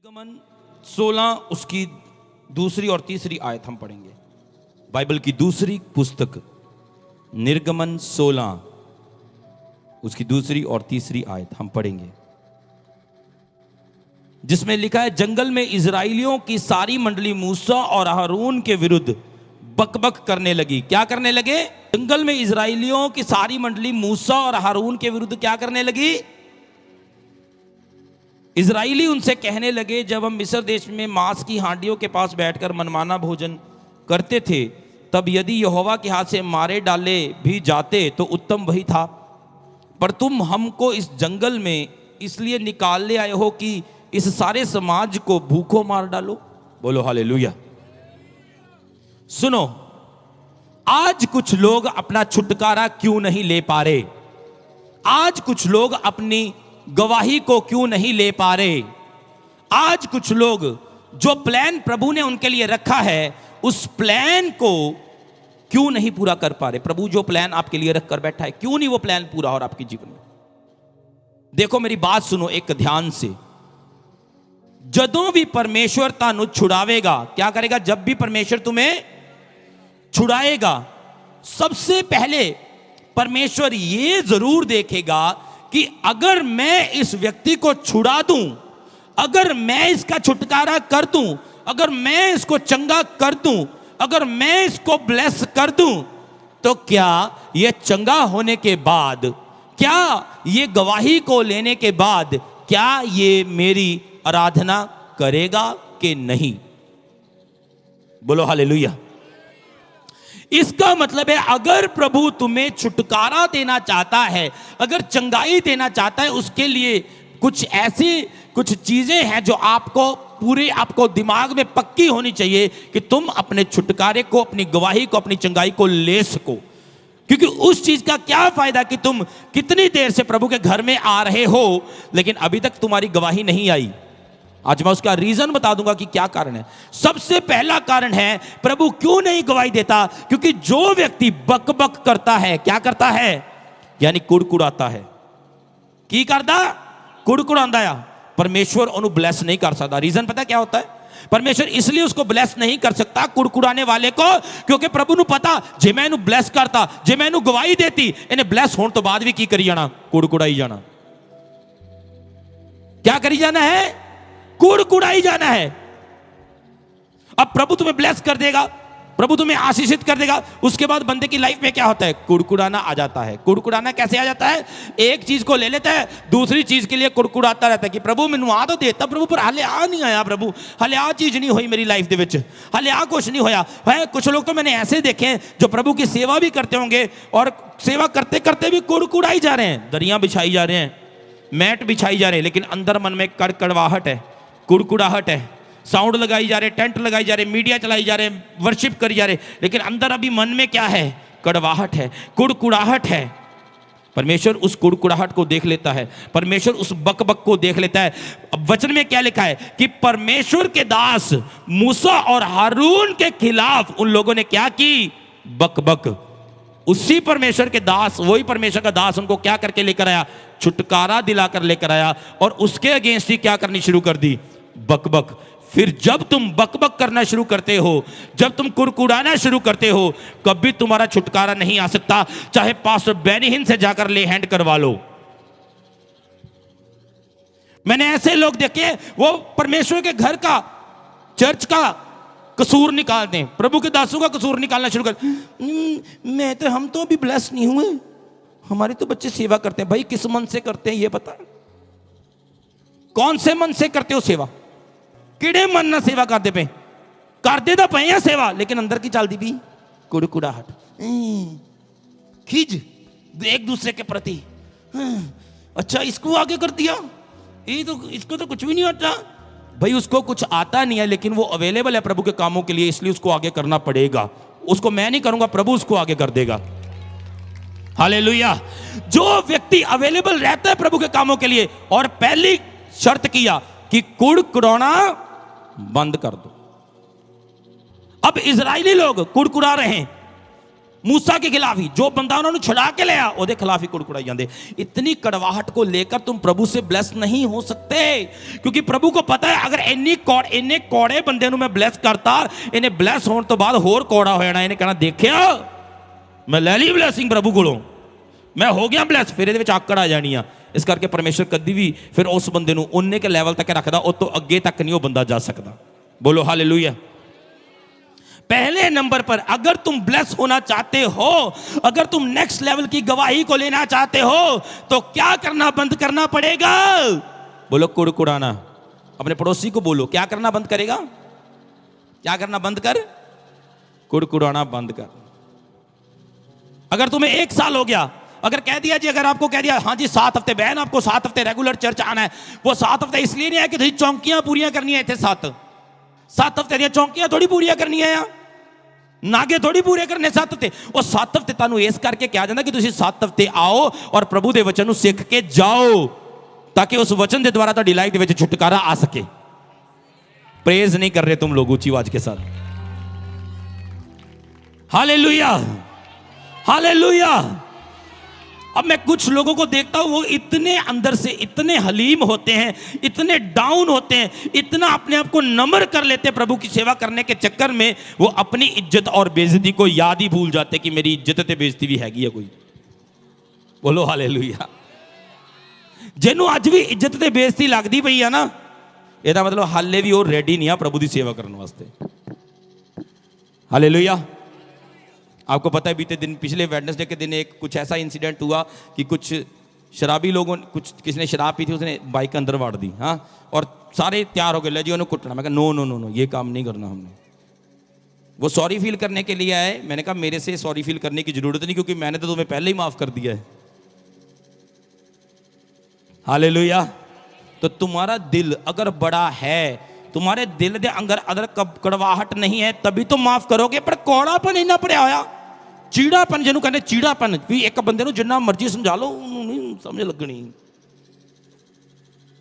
निर्गमन 16 उसकी दूसरी और तीसरी आयत हम पढ़ेंगे। बाइबल की दूसरी पुस्तक निर्गमन 16 उसकी दूसरी और तीसरी आयत हम पढ़ेंगे, जिसमें लिखा है, जंगल में इजराइलियों की सारी मंडली मूसा और हारून के विरुद्ध बकबक करने लगी। क्या करने लगे? जंगल में इजराइलियों की सारी मंडली मूसा और हारून के विरुद्ध क्या करने लगी? इजराइली उनसे कहने लगे, जब हम मिस्र देश में मांस की हांडियों के पास बैठकर मनमाना भोजन करते थे, तब यदि यहोवा के हाथ से मारे डाले भी जाते तो उत्तम वही था, पर तुम हमको इस जंगल में इसलिए निकाल ले आए हो कि इस सारे समाज को भूखों मार डालो। बोलो हालेलुया। सुनो, आज कुछ लोग अपना छुटकारा क्यों नहीं ले पा रहे? आज कुछ लोग अपनी गवाही को क्यों नहीं ले पा रहे? आज कुछ लोग जो प्लान प्रभु ने उनके लिए रखा है, उस प्लान को क्यों नहीं पूरा कर पा रहे? प्रभु जो प्लान आपके लिए रख कर बैठा है, क्यों नहीं वो प्लान पूरा हो रहा आपके जीवन में? देखो, मेरी बात सुनो एक ध्यान से। जदों भी परमेश्वर तानु छुड़ावेगा, क्या करेगा? जब भी परमेश्वर तुम्हें छुड़ाएगा, सबसे पहले परमेश्वर ये जरूर देखेगा कि अगर मैं इस व्यक्ति को छुड़ा दूं, अगर मैं इसका छुटकारा कर दूं, अगर मैं इसको चंगा कर दूं, अगर मैं इसको ब्लेस कर दूं, तो क्या ये चंगा होने के बाद, क्या ये गवाही को लेने के बाद, क्या ये मेरी आराधना करेगा कि नहीं? बोलो हालेलुया। इसका मतलब है, अगर प्रभु तुम्हें छुटकारा देना चाहता है, अगर चंगाई देना चाहता है, उसके लिए कुछ चीजें हैं जो आपको दिमाग में पक्की होनी चाहिए कि तुम अपने छुटकारे को, अपनी गवाही को, अपनी चंगाई को ले सको। क्योंकि उस चीज का क्या फायदा कि तुम कितनी देर से प्रभु के घर में आ रहे हो, लेकिन अभी तक तुम्हारी गवाही नहीं आई। आज मैं उसका रीजन बता दूंगा कि क्या कारण है। सबसे पहला कारण है, प्रभु क्यों नहीं गवाही देता? क्योंकि जो व्यक्ति बकबक करता है, क्या करता है? यानी कुड़कुड़ाता है। की करता? कुड़कुड़ांदा है। परमेश्वर उन्हें ब्लेस नहीं कर सकता। रीजन पता क्या होता है? परमेश्वर इसलिए उसको ब्लेस नहीं कर सकता, कुड़कुड़ाने वाले को, क्योंकि प्रभु ਨੂੰ पता, जे मैं इन्हें ब्लेस करता, जे मैं इन्हें गवाही देती, इन्हें ब्लेस होने तो बाद भी की करी जाना? कुड़कुड़ाई जाना। क्या करी जाना है? कुड़कुड़ाई जाना है। अब प्रभु तुम्हें ब्लेस कर देगा, प्रभु तुम्हें आशीषित कर देगा, उसके बाद बंदे की लाइफ में क्या होता है? कुड़कुड़ाना आ जाता है। कुड़कुड़ाना कैसे आ जाता है? एक चीज को ले लेता है, दूसरी चीज के लिए कुड़कुड़ाता रहता है कि प्रभु मैनू आ तो देता प्रभु, पर हाले आ नहीं आया प्रभु, हाले आ चीज नहीं हुई मेरी लाइफ दे विच, हाले आ कुछ नहीं होया है। कुछ लोग तो मैंने ऐसे देखे हैं जो प्रभु की सेवा भी करते होंगे और सेवा करते करते भी कुड़कुड़ाई जा रहे हैं, दरियां बिछाई जा रहे हैं, मैट बिछाई जा रहे हैं, लेकिन अंदर मन में कड़कड़वाहट है, कुड़कुड़ाहट है। साउंड लगाई जा रहे, टेंट लगाई जा रहे, मीडिया चलाई जा रहे, वर्शिप करी जा रहे, लेकिन अंदर अभी मन में क्या है? कड़वाहट है, कुड़कुड़ाहट है। परमेश्वर उस कुड़कुड़ाहट को देख लेता है, परमेश्वर उस बकबक को देख लेता है। अब वचन में क्या लिखा है कि परमेश्वर के दास मूसा और हारून के खिलाफ उन लोगों ने क्या की? बकबक। उसी परमेश्वर के दास, वही परमेश्वर का दास उनको क्या करके लेकर आया? छुटकारा दिलाकर लेकर आया, और उसके अगेंस्ट ही क्या करनी शुरू कर दी? बकबक। फिर जब तुम बकबक करना शुरू करते हो, जब तुम कुड़कुड़ाना शुरू करते हो, कभी तुम्हारा छुटकारा नहीं आ सकता, चाहे पास्टर बेनी हिन से जाकर ले हैंड करवा लो। मैंने ऐसे लोग देखे, वो परमेश्वर के घर का, चर्च का कसूर निकालते हैं, प्रभु के दासों का कसूर निकालना शुरू कर। हम तो अभी ब्लेस नहीं हुए, हमारे तो बच्चे सेवा करते हैं। भाई किस मन से करते हैं ये पता? कौन से मन से करते हो सेवा? किड़े मन ना सेवा करते पे? करते तो पे सेवा, लेकिन अंदर की चलती भी कुड़कुड़ाहट, खिज एक दूसरे के प्रति। अच्छा इसको आगे कर दिया, ये तो इसको तो कुछ भी नहीं आता। भाई उसको कुछ आता नहीं है, लेकिन वो अवेलेबल है प्रभु के कामों के लिए, इसलिए उसको आगे करना पड़ेगा। उसको मैं नहीं करूंगा, प्रभु उसको आगे कर देगा। हालेलुया। जो व्यक्ति अवेलेबल रहता है प्रभु के कामों के लिए, और पहली शर्त किया कि कुड़कुड़ाना बंद कर दो। अब इजराइली लोग कुड़कुड़ा रहे हैं, मूसा के खिलाफ ही, जो बंदा उन्होंने छुड़ा के लिया ਉਹਦੇ खिलाफ ही कुड़कुड़ाई जाते। इतनी कड़वाहट को लेकर तुम प्रभु से ब्लेस नहीं हो सकते, क्योंकि प्रभु को पता है अगर इन्ने कौड़े बंदे ਨੂੰ मैं ब्लेस करता, इन्हें ब्लेस होने तो बाद होर कौड़ा हो जाना। इन्हें कहना देखिया मैं ले ली ब्लैसिंग प्रभु कोलों, मैं हो गया ब्लेस, फिर ਇਹਦੇ ਵਿੱਚ ਆਕੜ ਆ ਜਾਣੀ ਆ। ਇਸ ਕਰਕੇ ਪਰਮੇਸ਼ਰ ਕਦੀ ਵੀ ਫਿਰ ਉਸ ਬੰਦੇ ਨੂੰ ਉਹਨੇ ਕੇ ਲੈਵਲ ਤੱਕ ਰੱਖਦਾ, ਉਹ ਤੋਂ ਅੱਗੇ ਤੱਕ ਨਹੀਂ ਉਹ ਬੰਦਾ ਜਾ ਸਕਦਾ। बोलो हालेलुया। पहले नंबर पर अगर तुम ब्लेस होना चाहते हो, अगर तुम नेक्स्ट लेवल की गवाही को लेना चाहते हो, तो क्या करना बंद करना पड़ेगा? बोलो कुड़कुड़ाना। अपने पड़ोसी को बोलो, क्या करना बंद करेगा? क्या करना बंद कर? कुड़कुड़ाना बंद कर। अगर तुम्हें 1 साल हो गया, अगर कह दिया जी, अगर आपको कह दिया हाँ जी 7 हफ्ते, बहन आपको 7 हफ्ते रेगुलर चर्च आना है, वो 7 हफ्ते इसलिए नहीं है कि तुझे चौंकियां पूरियां करनी है। इतने 7 हफ्ते दी चौंकियां थोड़ी पूरियां करनी है, नागे थोड़ी पूरे करने 7 हफ्ते। और 7 हफ्ते तुहानू इस करके कहा जाता कि तुसीं 7 हफ्ते आओ और प्रभु के वचन को सीख के जाओ, ताकि उस वचन के द्वारा तुहाडी लाइफ दे विच छुटकारा आ सके। प्रेज नहीं कर रहे तुम लोग ऊंची आवाज के साथ? Hallelujah, hallelujah. अब मैं कुछ लोगों को देखता हूं, वो इतने अंदर से इतने हलीम होते हैं, इतने डाउन होते हैं, इतना अपने आप को नम्र कर लेते हैं प्रभु की सेवा करने के चक्कर में, वो अपनी इज्जत और बेइज्जती को याद ही भूल जाते कि मेरी इज्जत ते बेइज्जती भी हैगी है कोई। बोलो हालेलुया। जिन्हों अज भी इज्जत ते बेइज्जती लगती पई है ना, ਇਹਦਾ मतलब हाले भी वो रेडी नहीं है प्रभु की सेवा करने वास्ते। हालेलुया। आपको पता है बीते दिन, पिछले वेडनेसडे के दिन एक कुछ ऐसा इंसिडेंट हुआ कि कुछ शराबी लोगों, कुछ किसी ने शराब पी थी, उसने बाइक अंदर वाड़ दी। हाँ, और सारे तैयार हो गए, ले जी उन्हें कुटना। मैं कहा नो नो नो नो, ये काम नहीं करना हमने। वो सॉरी फील करने के लिए आए। मैंने कहा मेरे से सॉरी फील करने की जरूरत नहीं, क्योंकि मैंने तो तुम्हें पहले ही माफ कर दिया है। हालेलुया। तो तुम्हारा दिल अगर बड़ा है, तुम्हारे दिल के अंदर अगर कड़वाहट नहीं है, तभी तो माफ करोगे। पर कौड़ापन इन्ना पड़िया होया, चीड़ापन जिन्हों कहते चीड़ापन, भी एक बंदे को जिन्ना मर्जी समझा लो नहीं समझ लगनी।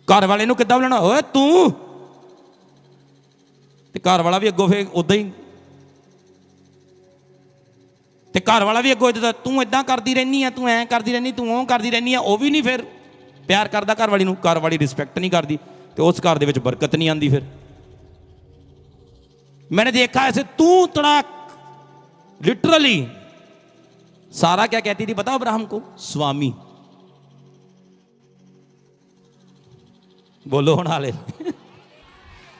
घर वाले को किद्दां बुलाना, ओए तू, ते घर वाला भी अगों फिर उदा ही, ते घर वाला भी अगों तू इदां करती रहनी है, तू ऐ करती रहनी, तू ओ करती रहनी है। वह भी नहीं फिर प्यार करता घर वाली, घर वाली रिस्पैक्ट नहीं करती, तो उस घर के बरकत नहीं आती। फिर मैंने देखा ऐसे तू तड़ाक, लिटरली। सारा क्या कहती थी पता अब्राहम को? स्वामी। बोलो हुण हाले,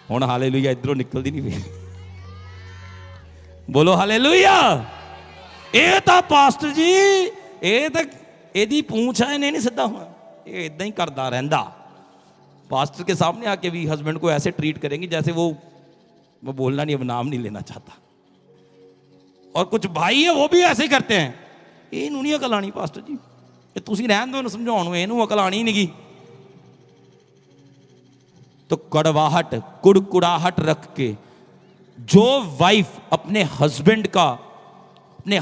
हुण हालेलुया इधरों निकलती नहीं पई। बोलो हालेलुया। ये तो पास्टर जी, ये तो एदी पूंछ है, नहीं सीधा हुआ, ये इदा ही करता रहता। पास्टर के सामने आके भी हस्बैंड को ऐसे ट्रीट करेंगे जैसे वो बोलना नहीं, अब नाम नहीं लेना चाहता। और कुछ भाई है वो भी ऐसे ही करते हैं। इनू नहीं अकल आनी पास्टर जी, ये तुसीं रहन दो समझाने, इनू अकल आनी नहीं। तो कड़वाहट, कुड़कुड़ाहट रख के जो वाइफ अपने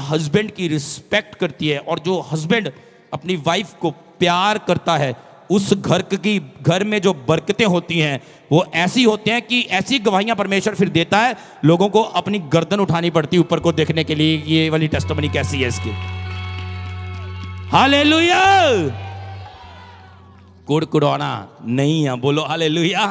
हस्बैंड की रिस्पेक्ट करती है, और जो हस्बैंड अपनी वाइफ को प्यार करता है, उस घर में जो बरकतें होती हैं वो ऐसी होती हैं कि ऐसी गवाहियां परमेश्वर फिर देता है, लोगों को अपनी गर्दन उठानी पड़ती है ऊपर को देखने के लिए ये वाली टेस्टिमनी कैसी है इसकी। हालेलुया। कुड़कुड़ाना नहीं है। बोलो हालेलुया।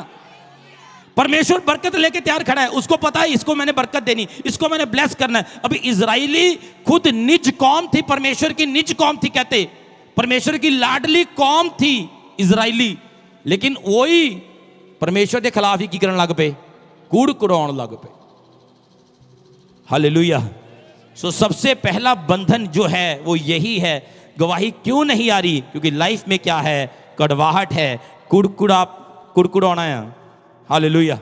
परमेश्वर बरकत लेके तैयार खड़ा है, उसको पता है इसको मैंने बरकत देनी, इसको मैंने ब्लेस करना है। अभी इजराइली खुद निज कौम थी, परमेश्वर की निज कौम थी, कहते परमेश्वर की लाडली कौम थी इजराइली, लेकिन वही परमेश्वर के खिलाफ ही की करने लग पे, कुड़कुड़ाउण लग पे। हालेलुया। सो सबसे पहला बंधन जो है वो यही है। गवाही क्यों नहीं आ रही? क्योंकि लाइफ में क्या है? कड़वाहट है, कुड़कुड़ाना है। हालेलुया।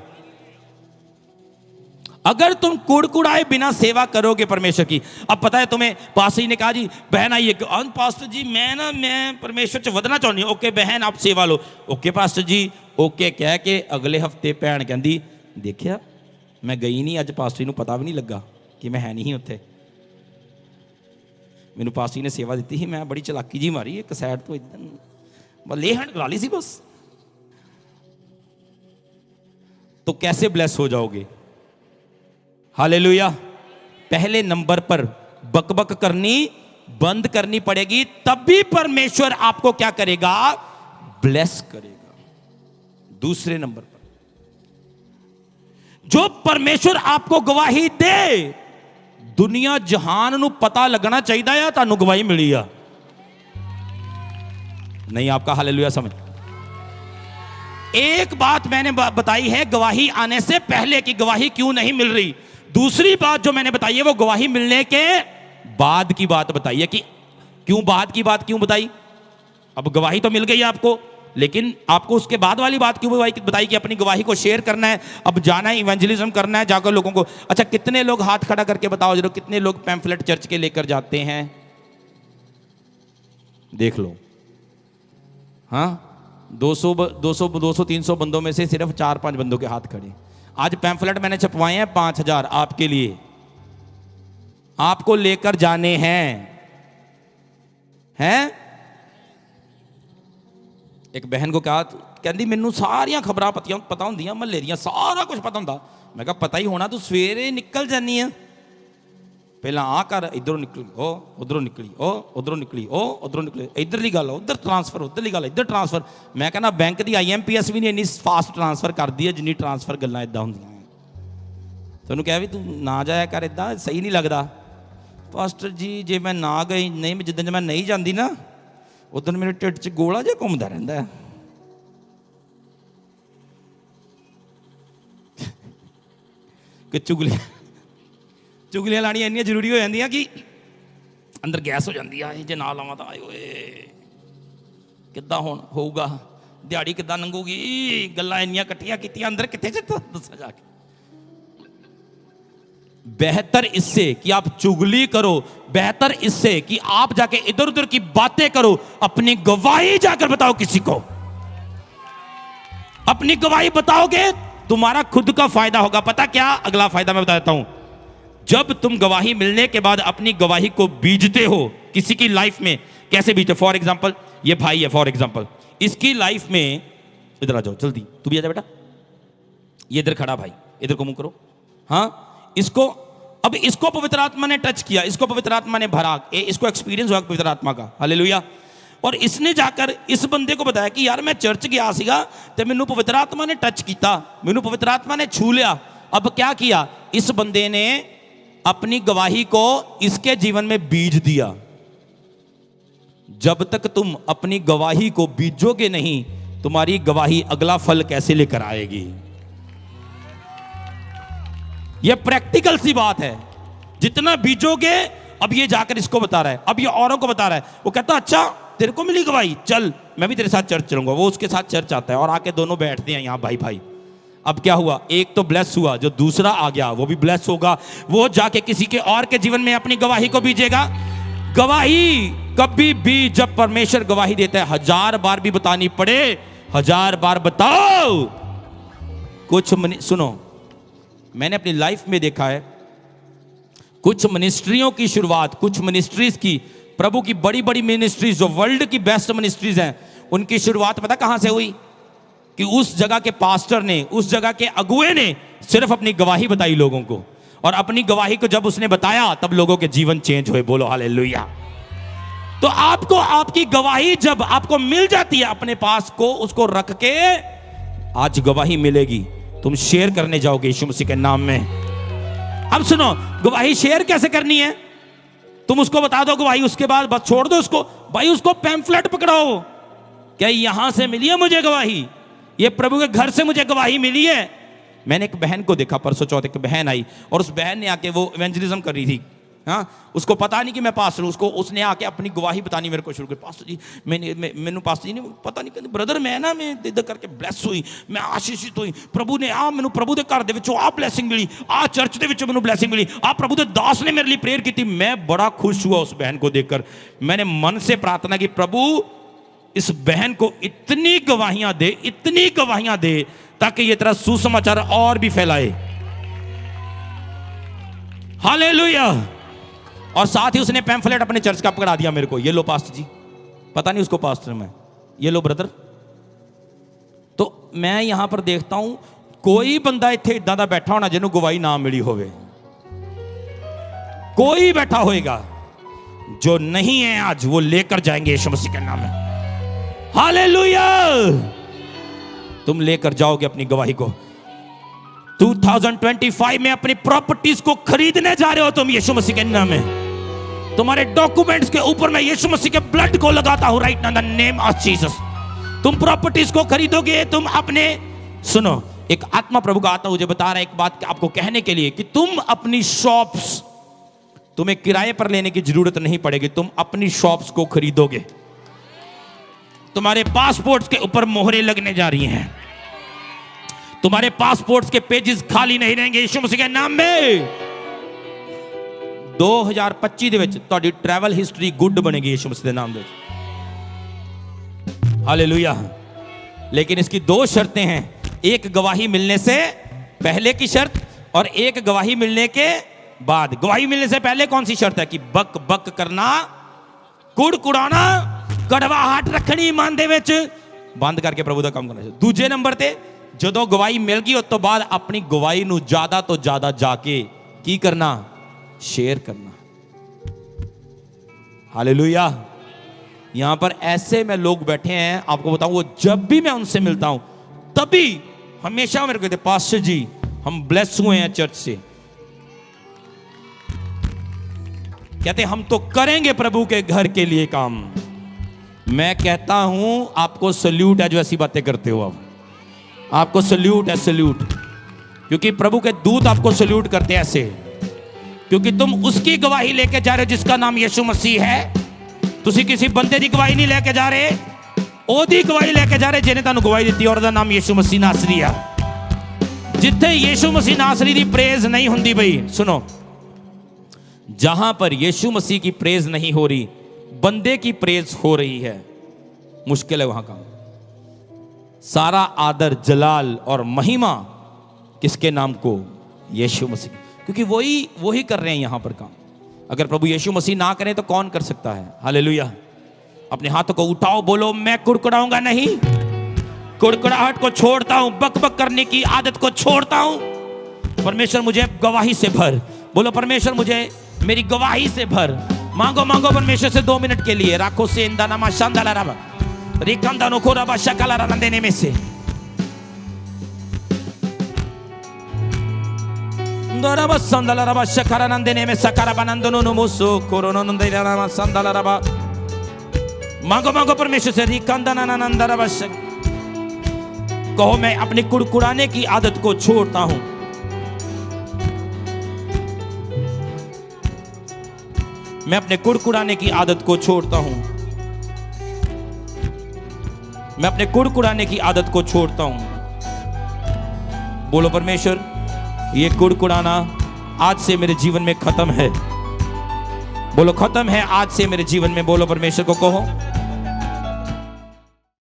अगर तुम कुड़कुड़ाए बिना सेवा करोगे परमेश्वर की, अब पता है तुम्हें, पास्टर जी ने कहा जी बहन आइए, पास्टर जी मैं परमेश्वर च वधना चाहनी हूं। ओके बहन आप सेवा लो। ओके पास्टर जी, ओके कह के अगले हफ्ते भैन कहती देखिया मैं गई नहीं, अज पास्टर जी को पता भी नहीं लगा कि मैं है नहीं उत्थे, मैनू पास्टर जी ने सेवा दी, मैं बड़ी चलाकी जी मारी एक सैड तो इधर ले हैंड ला ली सी बस। तो कैसे ब्लेस हो जाओगे? हालेलुया। पहले नंबर पर बकबक करनी बंद करनी पड़ेगी, तभी परमेश्वर आपको क्या करेगा, ब्लेस करेगा। दूसरे नंबर पर, जो परमेश्वर आपको गवाही दे, दुनिया जहान नू पता लगना चाहिए या तानू गवाही मिली आ। नहीं, आपका हालेलुया समझ। एक बात मैंने बताई है गवाही आने से पहले कि गवाही क्यों नहीं मिल रही। दूसरी बात जो मैंने बताई है वो गवाही मिलने के बाद की बात बताई है। कि क्यों बाद की बात क्यों बताई? अब गवाही तो मिल गई आपको, लेकिन आपको उसके बाद वाली बात क्यों बताई कि अपनी गवाही को शेयर करना है, अब जाना है, इवेंजलिज्म करना है, जाकर लोगों को। अच्छा, कितने लोग हाथ खड़ा करके बताओ जरूर, कितने लोग पैम्फलेट चर्च के लेकर जाते हैं? देख लो। हाँ, 200-300 बंदों में से सिर्फ 4-5 बंदों के हाथ खड़े। आज पैम्फलेट मैंने छपवाए हैं 5000 आपके लिए, आपको लेकर जाने हैं। एक बहन को कहा, कहती मैनू सारिया खबरां पता होंदियां, महल्ले दियां सारा कुछ पता होंदा। मैं कहा पता ही होना, तू सवेरे निकल जानी है, पहला आ कर, इधरों निकली ओ, उधरों निकली ओ, उधरों निकली ओ, उधरों निकली, इधरली गल उधर ट्रांसफर, उधरली गल इधर ट्रांसफर। मैं कहना बैंक की IMPS भी नहीं इन्नी फास्ट ट्रांसफर कर दी है जिन्नी ट्रांसफर गल्लां इदां होंदियां। तैनूं कहा भी तू ना जाया कर, इदां सही नहीं लगता। पास्टर जी जे मैं ना गई, नहीं जिद्दन मैं नहीं जाती ना, उधर मेरे ढिड च गोला जिहा घूमदा रहिंदा है। कि चुगलियां लानियां इन्नियां जरूरी हो जांदियां कि अंदर गैस हो जाती है। जे ना लावां तां आए होए किद्दां हुण होऊगा, दिहाड़ी किद्दां लंघूगी, गल्लां इन्नियां कट्ठियां कीतियां अंदर कित्थे च दस्सां जाके। बेहतर इससे कि आप चुगली करो, बेहतर इससे कि आप जाके इधर उधर की बातें करो, अपनी गवाही जाकर बताओ किसी को। अपनी गवाही बताओगे, तुम्हारा खुद का फायदा होगा। पता क्या अगला फायदा मैं बताता हूं? जब तुम गवाही मिलने के बाद अपनी गवाही को बीजते हो किसी की लाइफ में, कैसे बीजते? फॉर एग्जाम्पल ये भाई है, फॉर एग्जाम्पल इसकी लाइफ में, इधर आ जाओ जल्दी, तू भी आ जा बेटा, ये इधर खड़ा भाई, इधर को मुंह करो। हाँ, अब इसको पवित्र आत्मा ने टच किया, इसको पवित्र आत्मा ने भरा, इसको एक्सपीरियंस हुआ पवित्र आत्मा का, हालेलुया। और इसने जाकर इस बंदे को बताया कि यार मैं चर्च गया सीगा ते मैनू पवित्र आत्मा ने टच किया, मैनू पवित्र आत्मा ने छू लिया। अब क्या किया इस बंदे ने? अपनी गवाही को इसके जीवन में बीज दिया। जब तक तुम अपनी गवाही को बीजोगे नहीं, तुम्हारी गवाही अगला फल कैसे लेकर आएगी? यह प्रैक्टिकल सी बात है। जितना बीजोगे, अब ये जाकर इसको बता रहा है, अब ये औरों को बता रहा है। वो कहता अच्छा तेरे को मिली गवाही, चल मैं भी तेरे साथ चर्च चलूंगा। वो उसके साथ चर्च आता है और आके दोनों बैठते हैं यहाँ भाई भाई। अब क्या हुआ? एक तो ब्लेस हुआ, जो दूसरा आ गया वो भी ब्लेस होगा। वो जाके किसी के और के जीवन में अपनी गवाही को बीजेगा। गवाही कभी भी जब परमेश्वर गवाही देता है, 1000 बार भी बतानी पड़े, 1000 बार बताओ। सुनो, मैंने अपनी लाइफ में देखा है कुछ मिनिस्ट्रियों की शुरुआत, कुछ मिनिस्ट्रीज की, प्रभु की बड़ी बड़ी मिनिस्ट्रीज जो वर्ल्ड की बेस्ट मिनिस्ट्रीज हैं, उनकी शुरुआत पता कहां से हुई? कि उस जगह के पास्टर ने, उस जगह के अगुए ने सिर्फ अपनी गवाही बताई लोगों को। और अपनी गवाही को जब उसने बताया तब लोगों के जीवन चेंज हुए। बोलो हालेलुया। तो आपको आपकी गवाही जब आपको मिल जाती है अपने पास को, उसको रख के आज गवाही मिलेगी, तुम शेयर करने जाओगे यीशु मसीह के नाम में। अब सुनो, गवाही शेयर कैसे करनी है? तुम उसको बता दो गवाही, उसके बाद बस छोड़ दो उसको। भाई उसको पैम्फलेट पकड़ाओ, क्या यहां से मिली है मुझे गवाही, ये प्रभु के घर से मुझे गवाही मिली है। मैंने एक बहन को देखा परसों चौथ, एक बहन आई और उस बहन ने आके, वो इवेंजलिज्म कर रही थी, हाँ, उसको पता नहीं कि मैं पास्टर हूँ। उसने आके अपनी गवाही बतानी मेरे को शुरू की। पास्टर जी मैंने पास्टर जी ने पता नहीं कहते ब्रदर मैं ना मैं इधर करके ब्लैस हुई, मैं आशीषित हुई, प्रभु ने मैनू प्रभु के घर दे विचों आ ब्लैसिंग मिली, आ चर्च दे विचों मैनू ब्लैसिंग मिली, आ प्रभु के दास ने मेरे लिए प्रेयर की थी। मैं बड़ा खुश हुआ उस बहन को देखकर। मैंने मन से प्रार्थना की, प्रभु इस बहन को इतनी गवाहियां दे, इतनी गवाहियां दे ताकि ये तेरा सुसमाचार और भी फैलाए। हालेलुया। और साथ ही उसने पैम्फलेट अपने चर्च का पकड़ा दिया मेरे को, ये लो पास्टर जी, पता नहीं उसको पास्टर में, ये लो ब्रदर। तो मैं यहां पर देखता हूं कोई बंदा इत्थे इदां दा बैठा होना जिन्होंने गवाही ना मिली होवे, कोई बैठा होएगा जो नहीं है आज वो लेकर जाएंगे यीशु मसीह के नाम में। हालेलुया। तुम लेकर जाओगे अपनी गवाही को। 2025 में अपनी प्रॉपर्टीज को खरीदने जा रहे हो तुम यीशु मसीह के नाम में। तुम्हारे डॉक्यूमेंट्स के ऊपर मैं यीशु मसीह के ब्लड को लगाता हूं right now in the name of Jesus. तुम प्रॉपर्टीज को खरीदोगे। तुम अपने, सुनो, एक आत्मा प्रभु का आता मुझे बता रहा है एक बात आपको कहने के लिए कि तुम अपनी शॉप्स, तुम्हें किराए पर लेने की जरूरत नहीं पड़ेगी। तुम अपनी शॉप्स को खरीदोगे। तुम्हारे पासपोर्ट्स के ऊपर मोहरें लगने जा रही हैं। तुम्हारे पासपोर्ट्स के पेजेस खाली नहीं रहेंगे यीशु मसीह के नाम में। 2025 ਦੇ ਵਿੱਚ ਤੁਹਾਡੀ ट्रैवल हिस्ट्री गुड बनेगी यीशु मसीह के नाम में। हालेलुया। लेकिन इसकी दो शर्तें हैं, एक गवाही मिलने से पहले की शर्त और एक गवाही मिलने के बाद। गवाही मिलने से पहले कौन सी शर्त है कि बक बक करना, कुड़कुड़ाना, कड़वाहट रखनी मन दे विच बंद करके प्रभु दा काम करना। दूजे नंबर ते ਜਦੋਂ गवाही मिल गई उस तो बाद अपनी गवाही नू ज्यादा तो ज्यादा जाके की करना, शेयर करना। हालेलुया। यहां पर ऐसे में लोग बैठे हैं, आपको बताऊं, वो जब भी मैं उनसे मिलता हूं तभी हमेशा मेरे को कहते, पास्टर जी हम ब्लेस हुए हैं चर्च से। कहते हम तो करेंगे प्रभु के घर के लिए काम। मैं कहता हूं आपको सल्यूट है जो ऐसी बातें करते हो। आपको सल्यूट है, सल्यूट। क्योंकि प्रभु के दूत आपको सल्यूट करते हैं ऐसे, क्योंकि तुम उसकी गवाही लेके जा रहे हो जिसका नाम यीशु मसीह है। तुसी किसी बंदे की गवाही नहीं लेके जा रहे, ओदी गवाही लेके जा रहे जिन्हें तुहानू गवाही दी और उसका नाम यीशु मसीह नासरी है। जिथे यीशु मसीह नासरी की प्रेज नहीं होंदी, भाई सुनो, जहां पर यीशु मसीह की प्रेज नहीं हो रही, बंदे की प्रेज हो रही है, मुश्किल है वहां काम। सारा आदर, जलाल और महिमा किसके नाम को? यीशु मसीह। क्योंकि वही कर रहे हैं यहां पर काम। अगर प्रभु यीशु मसीह ना करें तो कौन कर सकता है? हालेलुया। अपने हाथों को उठाओ, बोलो मैं कुड़कुड़ाऊंगा नहीं। कुड़कुड़ाहट को छोड़ता हूं, बकबक करने की आदत को छोड़ता हूं। परमेश्वर मुझे गवाही से भर। बोलो परमेश्वर मुझे मेरी गवाही से भर। मांगो मांगो परमेश्वर से 2 मिनट के लिए। राखो से इंदा नामा शांदाला रबा रिकंदा नो कोरा बशकाला रंदेने में से ndora basandala raba shakara nandene me sakara banandono no muso korono nandira rama sandala raba मांगो मांगो परमेश्वर से रिकंदा नंदरा बश। कहो मैं अपनी कुड़कुड़ाने की आदत को छोड़ता हूं। मैं अपने कुड़कुड़ाने की आदत को छोड़ता हूं। मैं अपने कुड़कुड़ाने की आदत को छोड़ता हूं। बोलो परमेश्वर ये कुड़कुड़ाना आज से मेरे जीवन में खत्म है। बोलो खत्म है आज से मेरे जीवन में। बोलो परमेश्वर को कहो